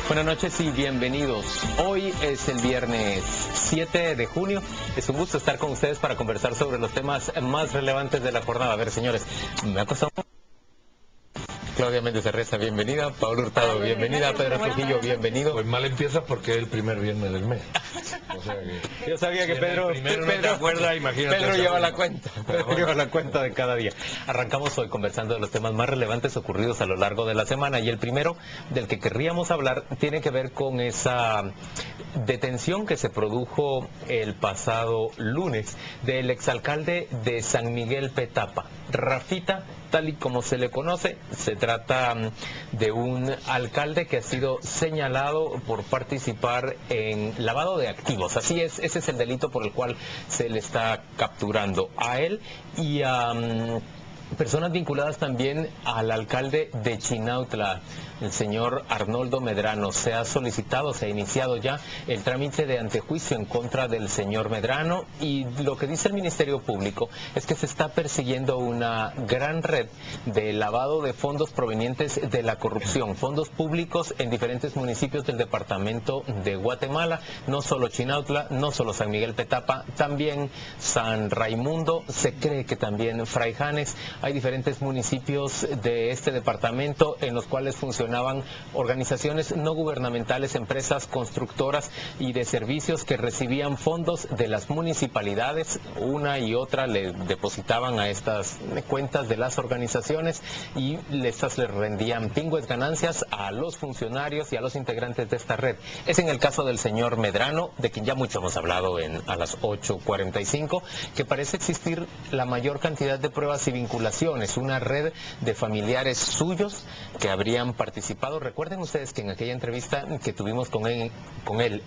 Buenas noches y bienvenidos. Hoy es el viernes 7 de junio. Es un gusto estar con ustedes para conversar sobre los temas más relevantes de la jornada. A ver, señores, me ha costado... Claudia Méndez Arreza, bienvenida. Pablo Hurtado, bienvenida. Pedro Trujillo, bienvenido. Pues mal empieza porque es el primer viernes del mes. O sea que... Yo sabía que Pedro lleva la cuenta. Pedro lleva la cuenta de cada día. Arrancamos hoy conversando de los temas más relevantes ocurridos a lo largo de la semana. Y el primero del que querríamos hablar tiene que ver con esa detención que se produjo el pasado lunes del exalcalde de San Miguel Petapa, Rafita, tal y como se le conoce. Se trata de un alcalde que ha sido señalado por participar en lavado de activos. Así es, ese es el delito por el cual se le está capturando a él y a personas vinculadas también al alcalde de Chinautla, el señor Arnoldo Medrano. Se ha solicitado, se ha iniciado ya el trámite de antejuicio en contra del señor Medrano, y lo que dice el Ministerio Público es que se está persiguiendo una gran red de lavado de fondos provenientes de la corrupción, fondos públicos en diferentes municipios del departamento de Guatemala, no solo Chinautla, no solo San Miguel Petapa, también San Raimundo, se cree que también Fraijanes. Hay diferentes municipios de este departamento en los cuales funcionaban organizaciones no gubernamentales, empresas constructoras y de servicios que recibían fondos de las municipalidades. Una y otra le depositaban a estas cuentas de las organizaciones y estas les rendían pingües ganancias a los funcionarios y a los integrantes de esta red. Es en el caso del señor Medrano, de quien ya mucho hemos hablado a las 8:45, que parece existir la mayor cantidad de pruebas y vinculaciones, una red de familiares suyos que habrían participado. Recuerden ustedes que en aquella entrevista que tuvimos con él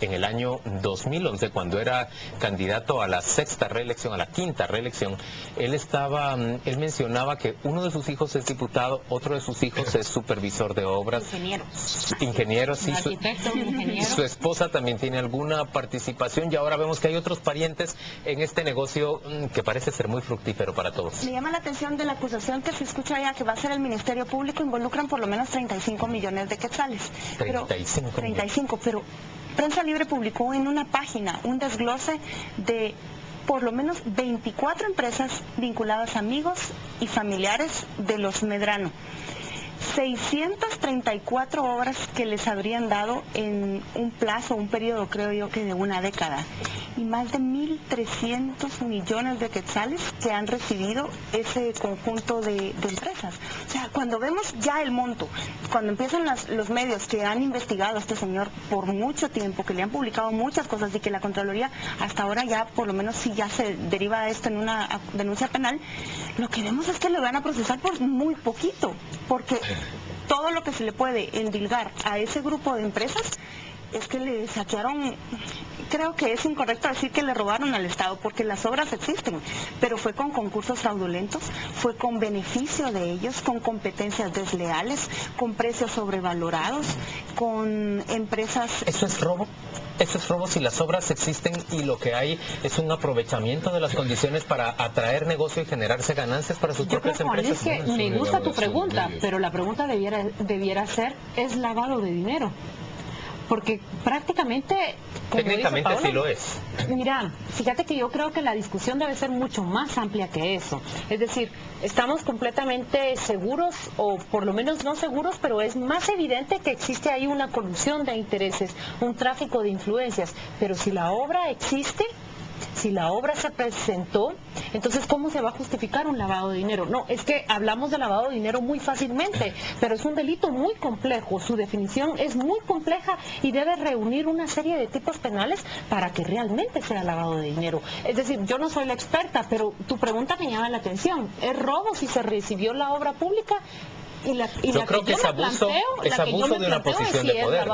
en el año 2011, cuando era candidato a la quinta reelección, él mencionaba que uno de sus hijos es diputado, otro de sus hijos es supervisor de obras. Ingeniero, sí. Su esposa también tiene alguna participación, y ahora vemos que hay otros parientes en este negocio que parece ser muy fructífero para todos. Me llama la atención de la acusación que se escucha ya que va a hacer el Ministerio Público. Involucran por lo menos 35 millones de quetzales. 35, pero Prensa Libre publicó en una página un desglose de por lo menos 24 empresas vinculadas a amigos y familiares de los Medrano. 634 obras que les habrían dado en un periodo, creo yo, que de una década, y más de 1.300 millones de quetzales que han recibido ese conjunto de empresas. O sea, cuando vemos ya el monto, cuando empiezan los medios que han investigado a este señor por mucho tiempo, que le han publicado muchas cosas y que la Contraloría hasta ahora ya, por lo menos si ya se deriva esto en una denuncia penal, lo que vemos es que le van a procesar por muy poquito, porque todo lo que se le puede endilgar a ese grupo de empresas es que le saquearon. Creo que es incorrecto decir que le robaron al Estado, porque las obras existen, pero fue con concursos fraudulentos, fue con beneficio de ellos, con competencias desleales, con precios sobrevalorados, con empresas... ¿Eso es robo? Eso es robo si las obras existen y lo que hay es un aprovechamiento de las condiciones para atraer negocio y generarse ganancias para sus propias empresas. Yo creo, Juan, es que me gusta tu pregunta, pero la pregunta debiera ser, ¿es lavado de dinero? Porque prácticamente... Técnicamente Pablo, sí lo es. Mira, fíjate que yo creo que la discusión debe ser mucho más amplia que eso. Es decir, estamos completamente seguros, o por lo menos no seguros, pero es más evidente que existe ahí una colusión de intereses, un tráfico de influencias. Pero si la obra existe, si la obra se presentó, entonces ¿cómo se va a justificar un lavado de dinero? No, es que hablamos de lavado de dinero muy fácilmente, pero es un delito muy complejo, su definición es muy compleja y debe reunir una serie de tipos penales para que realmente sea lavado de dinero. Es decir, yo no soy la experta, pero tu pregunta me llama la atención. ¿Es robo si se recibió la obra pública? Yo creo que es abuso de una posición de poder.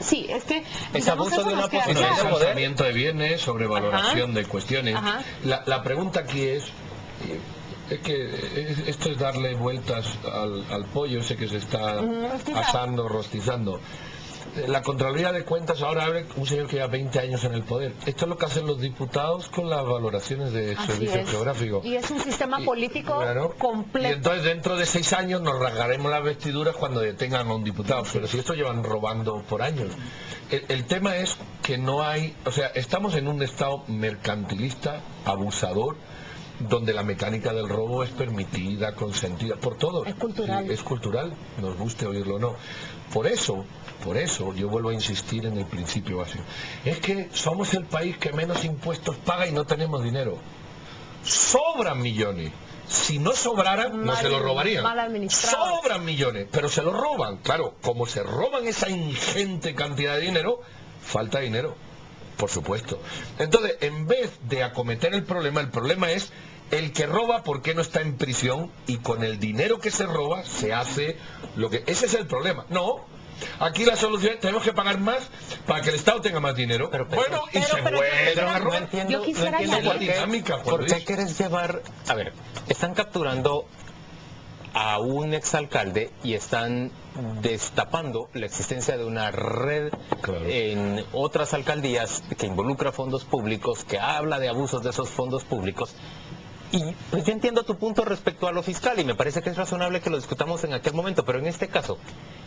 Sí, es que es abuso de una posición de poder. Lanzamiento de bienes, sobrevaloración de cuestiones. La pregunta aquí es que esto es darle vueltas al pollo ese que se está asando, rostizando. la Contraloría de Cuentas ahora abre un señor que lleva 20 años en el poder. Esto es lo que hacen los diputados con las valoraciones de servicio geográfico. Y es un sistema político completo. Y entonces dentro de 6 años nos rasgaremos las vestiduras cuando detengan a un diputado. Pero si esto llevan robando por años. El tema es que no hay, o sea, estamos en un estado mercantilista, abusador, donde la mecánica del robo es permitida, consentida, por todos. Es cultural. Sí, es cultural, nos guste oírlo o no. Por eso, yo vuelvo a insistir en el principio básico. Es que somos el país que menos impuestos paga y no tenemos dinero. Sobran millones. Si no sobraran, no se lo robarían. Sobran millones, pero se lo roban. Claro, como se roban esa ingente cantidad de dinero, falta dinero, por supuesto. Entonces, en vez de acometer el problema es el que roba, ¿por qué no está en prisión? Y con el dinero que se roba, se hace lo que... Ese es el problema. No. Aquí la solución es tenemos que pagar más para que el Estado tenga más dinero. Pero no entiendo la dinámica. ¿Por qué quieres llevar? A ver, están capturando a un exalcalde y están destapando la existencia de una red en otras alcaldías que involucra fondos públicos, que habla de abusos de esos fondos públicos. Y pues yo entiendo tu punto respecto a lo fiscal y me parece que es razonable que lo discutamos en aquel momento, pero en este caso,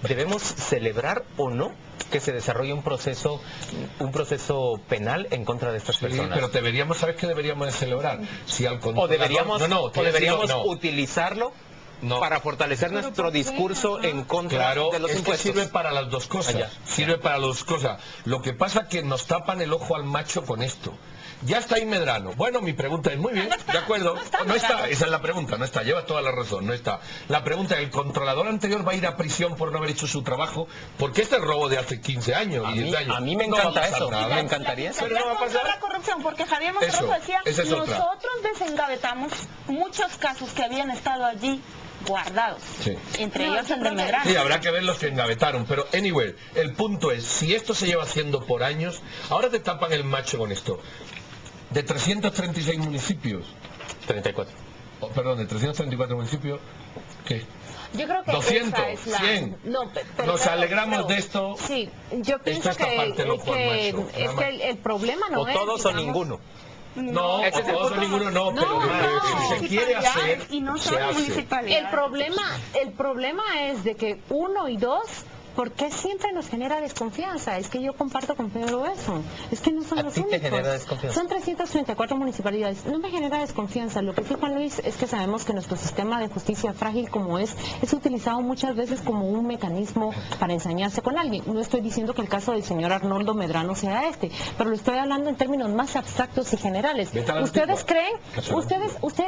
¿debemos celebrar o no que se desarrolle un proceso penal en contra de estas personas? Pero deberíamos, ¿sabes qué deberíamos de celebrar? Si al deberíamos utilizarlo para fortalecer nuestro discurso en contra de los impuestos. Sirve para las dos cosas. Sirve para las dos cosas. Lo que pasa es que nos tapan el ojo al macho con esto. Ya está ahí Medrano. Bueno, mi pregunta es muy bien, de acuerdo. No está, esa es la pregunta, no está, lleva toda la razón, no está. La pregunta es, ¿el controlador anterior va a ir a prisión por no haber hecho su trabajo? Porque este es el robo de hace 15 años y 10 años. A mí me encanta eso, me encantaría eso. Pero no va a pasar la corrupción, porque Javier Monterroso decía, nosotros desengavetamos muchos casos que habían estado allí guardados, entre ellos el de Medrano. Sí, habrá que ver los que engavetaron, pero anyway, el punto es, si esto se lleva haciendo por años, ahora te tapan el macho con esto. De 336 municipios. 34. Perdón, de 334 municipios, ¿qué? Yo creo que 200, esa es la... 100. No, nos alegramos de esto. Sí, yo pienso que el problema no es... O todos o ninguno. No, o todos o ninguno no, pero si se quiere hacer, y no se hace. El problema es de que 1 y 2... ¿Por qué siempre nos genera desconfianza? Es que yo comparto con Pedro eso. Es que no son los únicos. ¿A ti te genera desconfianza? Son 334 municipalidades. No me genera desconfianza. Lo que sí, Juan Luis, es que sabemos que nuestro sistema de justicia, frágil como es utilizado muchas veces como un mecanismo para ensañarse con alguien. No estoy diciendo que el caso del señor Arnoldo Medrano sea pero lo estoy hablando en términos más abstractos y generales. ¿Ustedes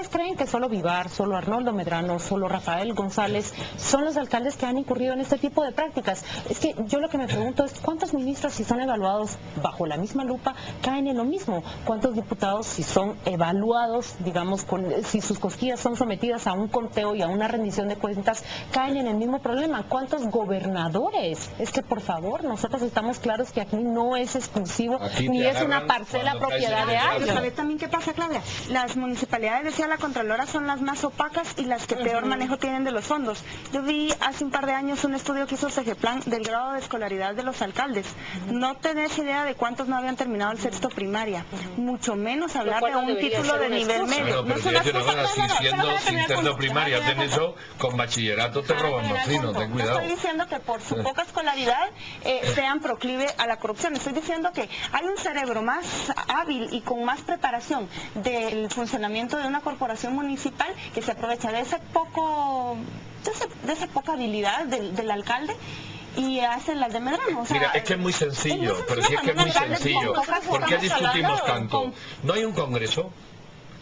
creen que solo Vivar, solo Arnoldo Medrano, solo Rafael González son los alcaldes que han incurrido en este tipo de prácticas? Es que yo lo que me pregunto es ¿cuántos ministros, si son evaluados bajo la misma lupa, caen en lo mismo? ¿Cuántos diputados, si son evaluados, digamos, si sus cosquillas son sometidas a un conteo y a una rendición de cuentas, caen en el mismo problema? ¿Cuántos gobernadores? Es que, por favor, nosotros estamos claros que aquí no es exclusivo, ni es una parcela propiedad de alguien. ¿Sabes también qué pasa, Claudia? Las municipalidades, decía la Contralora, son las más opacas y las que peor manejo tienen de los fondos. Yo vi hace un par de años un estudio que hizo CGPlan del grado de escolaridad de los alcaldes. No tenés idea de cuántos no habían terminado el sexto primaria, mucho menos hablar de un título de nivel medio. No es una excusa, siendo sin primaria, hacen eso, con bachillerato te roban los finos, ten cuidado. No estoy diciendo que por su poca escolaridad sean proclive a la corrupción, estoy diciendo que hay un cerebro más hábil y con más preparación del funcionamiento de una corporación municipal que se aprovecha de esa poca habilidad del alcalde y hacen las de Medrano. O sea, mira, es que es muy sencillo, pero si es que es muy sencillo. ¿Por qué discutimos tanto? ¿No hay un congreso?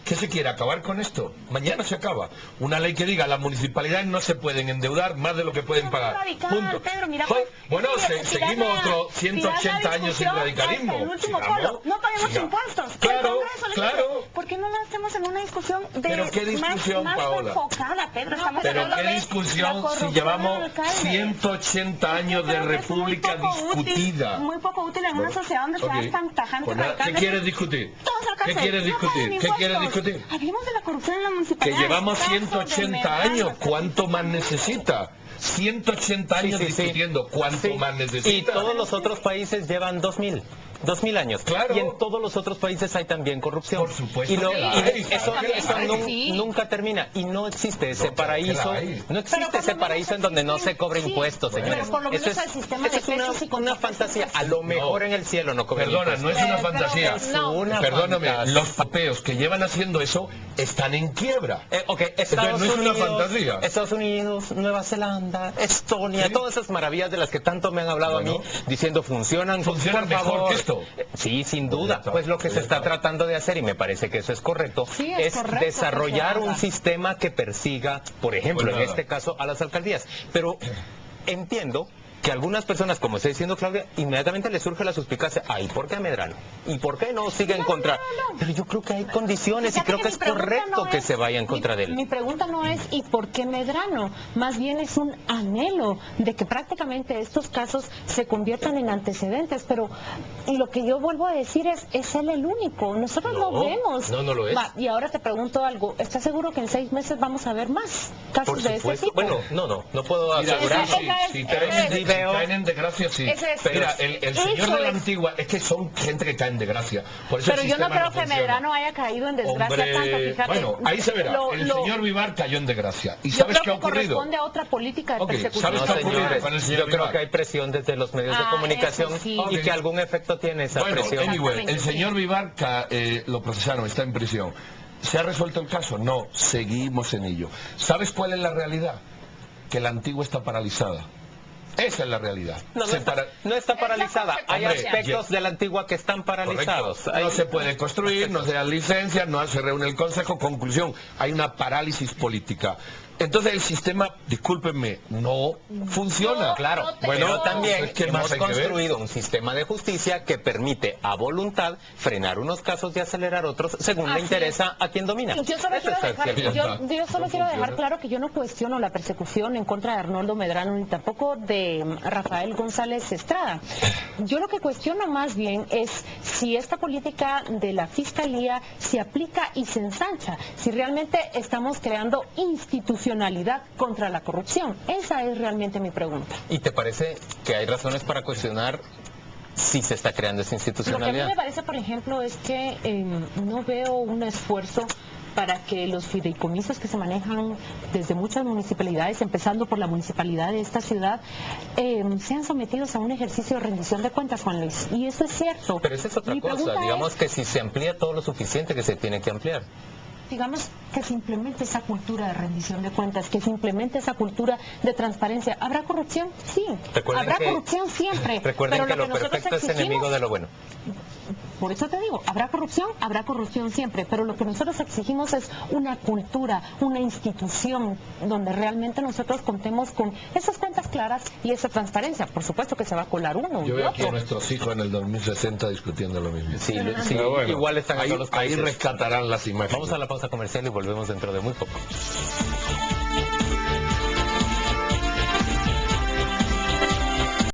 ¿Qué se quiere? ¿Acabar con esto? Mañana se acaba. Una ley que diga las municipalidades no se pueden endeudar más de lo que pueden pagar. Punto. Pedro, mira, bueno, seguimos otros 180 años sin radicalismo. No paguemos impuestos. Claro. ¿Por qué no lo hacemos en una discusión ¿Pero qué discusión, más Paola? enfocada, Pedro? ¿Pero qué discusión si llevamos 180 años de república discutida? Muy poco útil en una sociedad donde sean tan tajantes radicales. ¿Qué quieres discutir? ¿Qué quieres discutir? Hablemos de la corrupción en la municipalidad. Que llevamos 180 años, ¿cuánto más necesita? 180 años discutiendo cuánto más necesita. Y todos los otros países llevan 2000 años. Claro. Y en todos los otros países hay también corrupción. Por supuesto. Eso nunca termina. Y no existe ese paraíso. No existe ese paraíso en donde no se cobra impuestos, señores. Eso es una fantasía. A lo mejor en el cielo no cobran impuestos. Perdona, no es una fantasía. Perdóname, los papeos que llevan haciendo eso están en quiebra. Estados no es una fantasía. Estados Unidos, Nueva Zelanda, Estonia, todas esas maravillas de las que tanto me han hablado a mí, diciendo funcionan mejor que esto. Sí, sin duda. Pues lo que se está tratando de hacer, y me parece que eso es correcto, es desarrollar un sistema que persiga, por ejemplo, en este caso, a las alcaldías. Pero entiendo que algunas personas, como está diciendo Claudia, inmediatamente les surge la suspicacia, ¿y por qué a Medrano? ¿Y por qué no sigue en contra? Pero yo creo que hay condiciones y creo que es correcto que se vaya en contra de él. Mi pregunta no es ¿y por qué Medrano? Más bien es un anhelo de que prácticamente estos casos se conviertan en antecedentes, pero lo que yo vuelvo a decir es él el único, nosotros no vemos. No lo es. Y ahora te pregunto algo, ¿estás seguro que en 6 meses vamos a ver más casos de este tipo? Bueno, no puedo asegurar. Si caen en desgracia, sí. Mira, el señor de la antigua, es que son gente que cae en desgracia. Por eso pero yo no creo que Medrano haya caído en desgracia tanto, fíjate. Bueno, ahí se verá. El señor Vivar cayó en desgracia. ¿Y sabes qué ha ocurrido? Corresponde a otra política de persecución. ¿Sabes qué ha ocurrido con el señor Yo creo Vivar? que hay presión desde los medios de comunicación y que algún efecto tiene esa presión. Anyway, el señor Vivar lo procesaron, está en prisión. ¿Se ha resuelto el caso? No, seguimos en ello. ¿Sabes cuál es la realidad? Que la antigua está paralizada. Esa es la realidad. No está paralizada. Hay aspectos de la antigua que están paralizados. No se puede construir, no se dan licencias, no se reúne el Consejo. Conclusión, hay una parálisis política. Entonces el sistema, discúlpenme, no funciona. Claro, bueno, también hemos construido un sistema de justicia que permite a voluntad frenar unos casos y acelerar otros según le interesa a quien domina. Yo solo quiero dejar claro que yo no cuestiono la persecución en contra de Arnoldo Medrano ni tampoco de Rafael González Estrada. Yo lo que cuestiono más bien es si esta política de la Fiscalía se aplica y se ensancha, si realmente estamos creando institucionalidad contra la corrupción. Esa es realmente mi pregunta. ¿Y te parece que hay razones para cuestionar si se está creando esa institucionalidad? Lo que a mí me parece, por ejemplo, es que no veo un esfuerzo para que los fideicomisos que se manejan desde muchas municipalidades, empezando por la municipalidad de esta ciudad, sean sometidos a un ejercicio de rendición de cuentas, Juan Luis. Y eso es cierto. Pero esa es otra cosa. Digamos que si se amplía todo lo suficiente que se tiene que ampliar. Digamos que se implemente esa cultura de rendición de cuentas, que se implemente esa cultura de transparencia. ¿Habrá corrupción? Sí. Habrá corrupción siempre. Recuerden que lo perfecto es enemigo de lo bueno. Por eso te digo, habrá corrupción siempre, pero lo que nosotros exigimos es una cultura, una institución donde realmente nosotros contemos con esas cuentas claras y esa transparencia. Por supuesto que se va a colar uno. Yo veo aquí a nuestros hijos en el 2060 discutiendo lo mismo. Sí, bueno, igual están ahí rescatarán las imágenes. Vamos a la pausa comercial y volvemos dentro de muy poco.